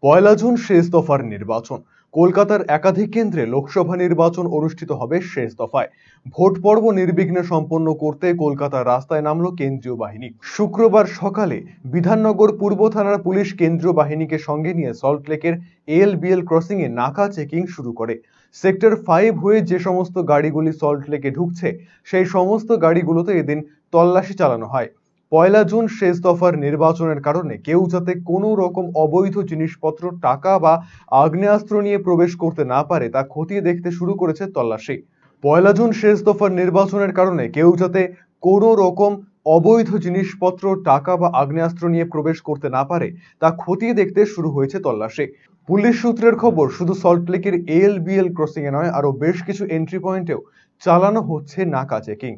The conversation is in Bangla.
পয়লা জুন শেষ দফার নির্বাচন। কলকাতার একাধিক কেন্দ্রে লোকসভা নির্বাচন অনুষ্ঠিত হবে শেষ দফায়। ভোট পর্ব নির্বিঘ্নে সম্পন্ন করতে কলকাতার রাস্তায় নামল কেন্দ্রীয় বাহিনী। শুক্রবার সকালে বিধাননগর পূর্ব থানার পুলিশ কেন্দ্রীয় বাহিনীকে সঙ্গে নিয়ে সল্টলেকের ALBL ক্রসিং এ নাকা চেকিং শুরু করে। সেক্টর 5 হয়ে যে সমস্ত গাড়িগুলি সল্টলেকে ঢুকছে সেই সমস্ত গাড়িগুলোতে এদিন তল্লাশি চালানো হয়। পয়লা জুন শেষ দফার নির্বাচনের কারণে কেউ যাতে কোনো রকম অবৈধ জিনিসপত্র, টাকা বা আগ্নেয়াস্ত্র নিয়ে প্রবেশ করতে না পারে তা খতিয়ে দেখতে শুরু করেছে তল্লাশি। পয়লা জুন শেষ দফার নির্বাচনের কারণে কেউ যাতে কোনো রকম অবৈধ জিনিসপত্র, টাকা বা আগ্নেয়াস্ত্র নিয়ে প্রবেশ করতে না পারে তা খতিয়ে দেখতে শুরু হয়েছে তল্লাশি। পুলিশ সূত্রের খবর, শুধু সল্টলেকের ALBL ক্রসিং এ নয়, আরো বেশ কিছু এন্ট্রি পয়েন্টেও চালানো হচ্ছে নাকা চেকিং।